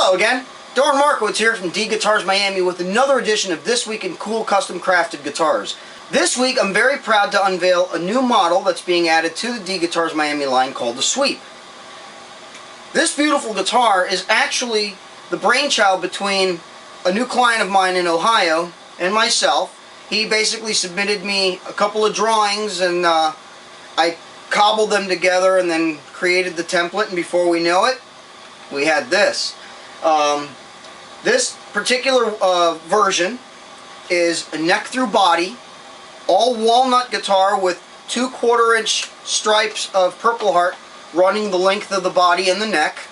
Hello again, Darren Markowitz here from D Guitars Miami with another edition of This Week in Cool Custom Crafted Guitars. This week I'm very proud to unveil a new model that's being added to the D Guitars Miami line called the Sweep. This beautiful guitar is actually the brainchild between a new client of mine in Ohio and myself. He basically submitted me a couple of drawings and I cobbled them together and then created the template, and before we know it, we had this. This particular version is a neck through body, all walnut guitar with 2 1/4-inch stripes of Purple Heart running the length of the body and the neck.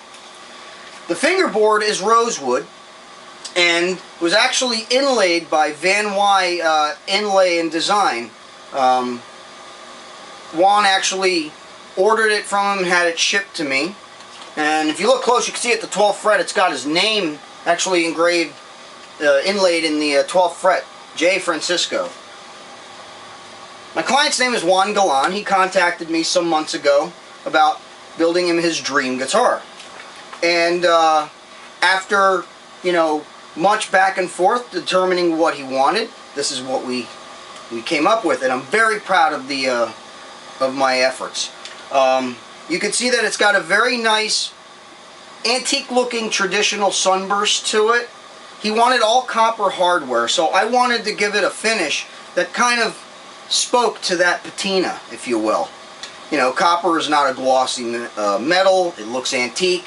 The fingerboard is rosewood and was actually inlaid by Van Y Inlay and Design. Juan actually ordered it from him and had it shipped to me. And if you look close, you can see at the 12th fret, it's got his name actually engraved, inlaid in the 12th fret, J. Francisco. My client's name is Juan Galan. He contacted me some months ago about building him his dream guitar. And after, much back and forth determining what he wanted, this is what we came up with, and I'm very proud of the of my efforts. You can see that it's got a very nice antique looking traditional sunburst to it. He wanted all copper hardware, so I wanted to give it a finish that kind of spoke to that patina, if you will. Copper is not a glossy metal, it looks antique.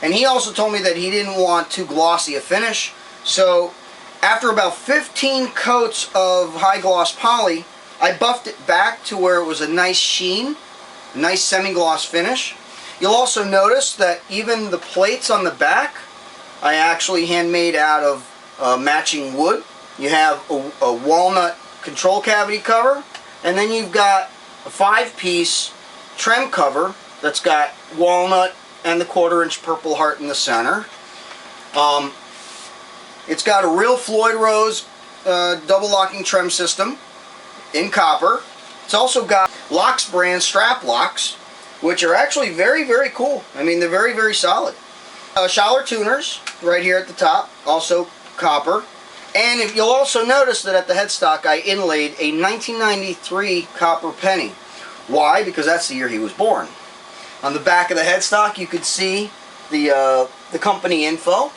And he also told me that he didn't want too glossy a finish, so after about 15 coats of high gloss poly, I buffed it back to where it was a nice sheen, a nice semi-gloss finish. You'll also notice that even the plates on the back, I actually handmade out of matching wood. You have a walnut control cavity cover, and then you've got a 5-piece trem cover that's got walnut and the 1/4-inch Purple Heart in the center. It's got a real Floyd Rose double locking trem system in copper. It's also got Locks brand strap locks, which are actually very, very cool. I mean, they're very, very solid. Schaller tuners right here at the top, also copper. And if you'll also notice that at the headstock I inlaid a 1993 copper penny. Why? Because that's the year he was born. On the back of the headstock you could see the company info,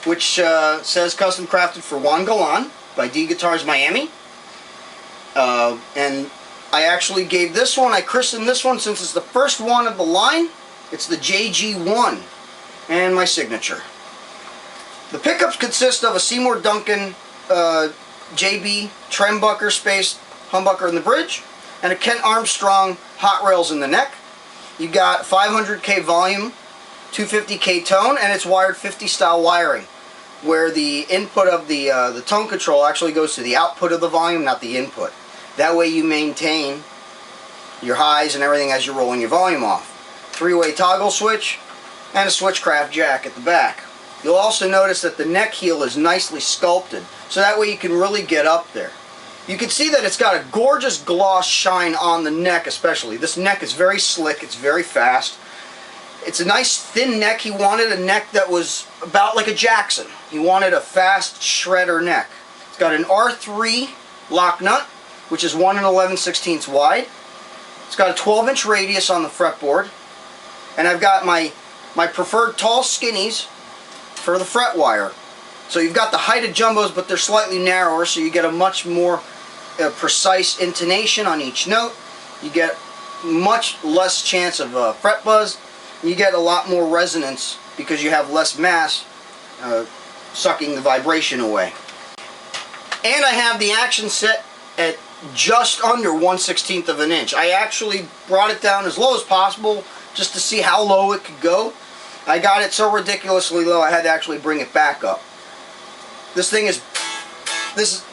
which says custom crafted for Juan Galan by D Guitars Miami. And I actually gave this one, I christened this one, since it's the first one of the line, it's the JG1, and my signature. The pickups consist of a Seymour Duncan JB Trembucker Space humbucker in the bridge, and a Kent Armstrong hot rails in the neck. You got 500K volume, 250K tone, and it's wired 50 style wiring, where the input of the tone control actually goes to the output of the volume, not the input. That way you maintain your highs and everything as you're rolling your volume off. 3-way toggle switch and a Switchcraft jack at the back. You'll also notice that the neck heel is nicely sculpted, so that way you can really get up there. You can see that it's got a gorgeous gloss shine on the neck especially. This neck is very slick, it's very fast. It's a nice thin neck. He wanted a neck that was about like a Jackson. He wanted a fast shredder neck. It's got an R3 lock nut, which is 1 11/16 wide. It's got a 12-inch radius on the fretboard, and I've got my preferred tall skinnies for the fret wire. So you've got the height of jumbos, but they're slightly narrower, so you get a much more precise intonation on each note. You get much less chance of fret buzz. You get a lot more resonance because you have less mass sucking the vibration away. And I have the action set at just under 1/16 of an inch. I actually brought it down as low as possible just to see how low it could go. I got it so ridiculously low I had to actually bring it back up. This thing is, this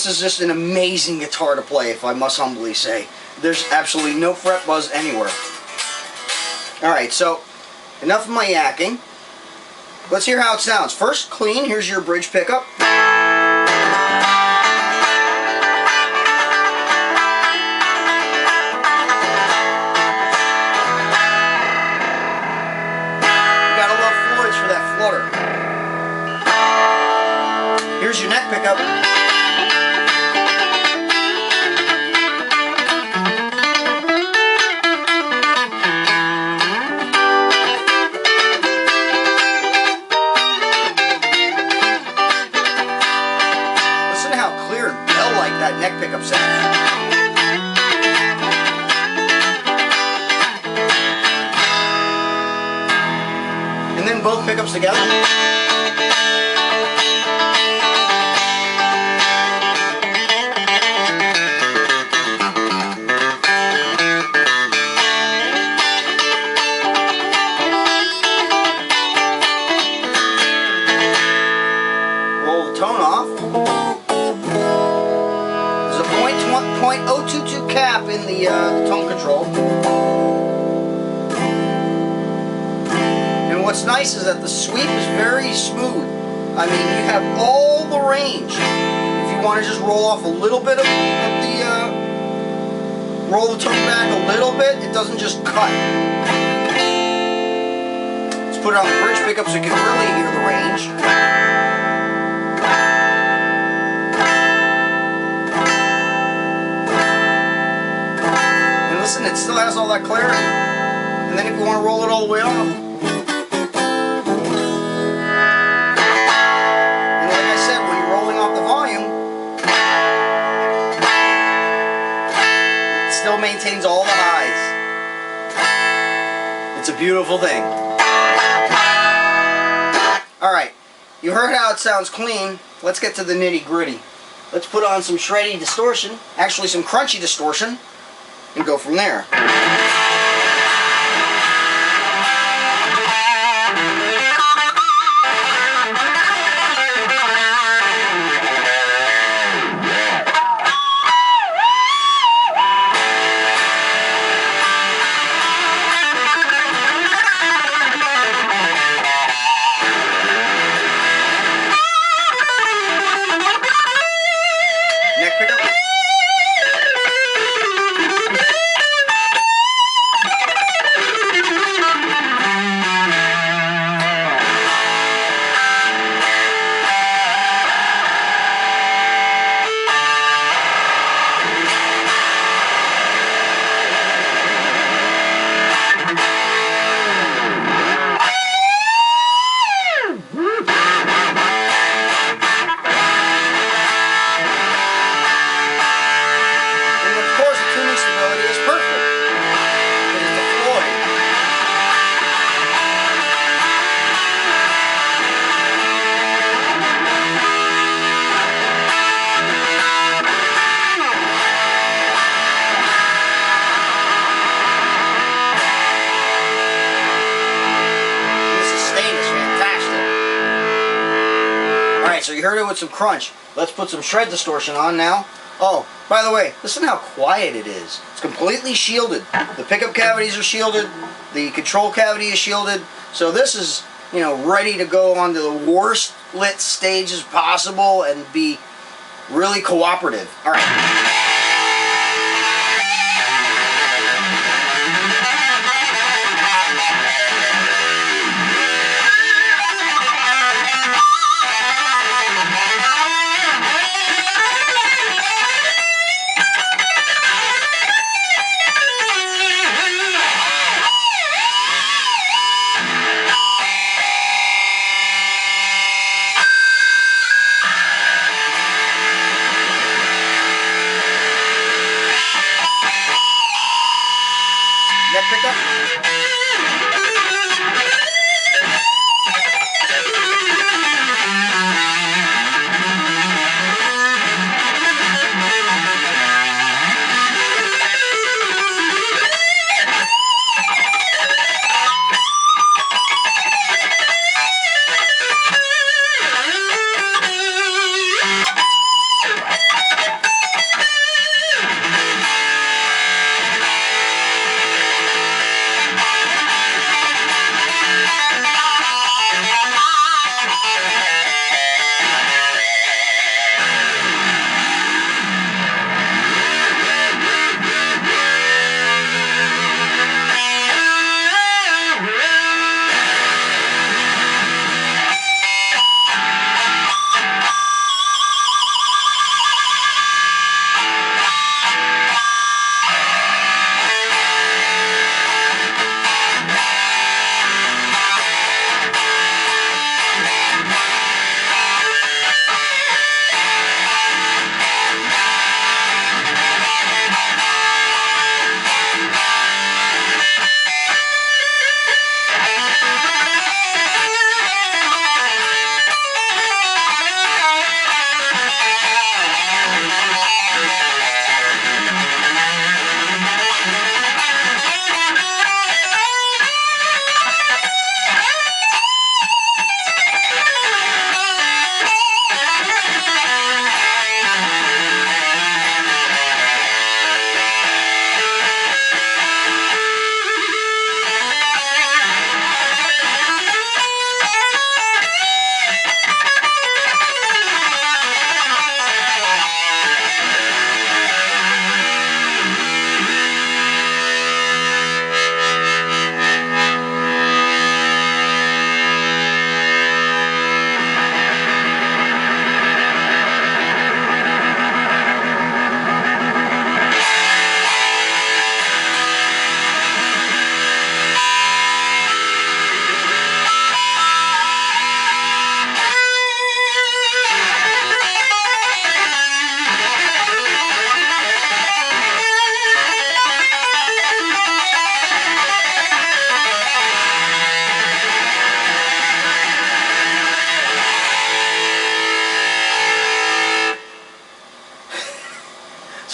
is just an amazing guitar to play, if I must humbly say. There's absolutely no fret buzz anywhere. Alright, so enough of my yakking. Let's hear how it sounds. First, clean. Here's your bridge pickup. Floors for that flutter. both pickups together. Roll the tone off. There's a .022 cap in the tone control. What's nice is that the sweep is very smooth. I mean, you have all the range. If you want to just roll off a little bit of the, roll the tone back a little bit, it doesn't just cut. Let's put it on the bridge pickup so you can really hear the range. And listen, it still has all that clarity. And then if you want to roll it all the way off, still maintains all the highs. It's a beautiful thing. Alright, you heard how it sounds clean. Let's get to the nitty gritty. Let's put on some shreddy distortion, actually some crunchy distortion, and go from there. So you heard it with some crunch. Let's put some shred distortion on now. Oh, by the way, listen how quiet it is. It's completely shielded. The pickup cavities are shielded. The control cavity is shielded. So this is, you know, ready to go onto the worst lit stages possible and be really cooperative. All right. Neck pickup.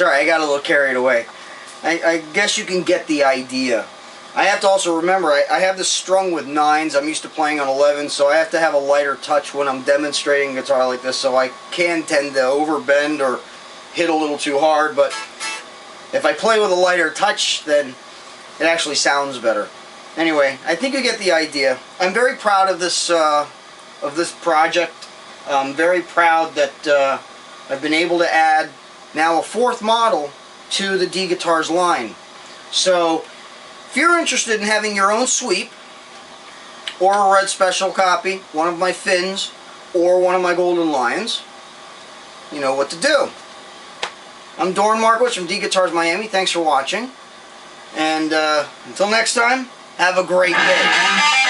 alright, I got a little carried away. I guess you can get the idea. I have to also remember, I have this strung with 9s. I'm used to playing on 11s, so I have to have a lighter touch when I'm demonstrating guitar like this, so I can tend to overbend or hit a little too hard, but if I play with a lighter touch, then it actually sounds better. Anyway, I think you get the idea. I'm very proud of this project. I'm very proud that I've been able to add now a 4th model to the D Guitars line. So if you're interested in having your own sweep or a red special copy, one of my Finns or one of my Golden Lions, you know what to do. I'm Doran Markowitz from D Guitars Miami. Thanks for watching. And until next time, have a great day.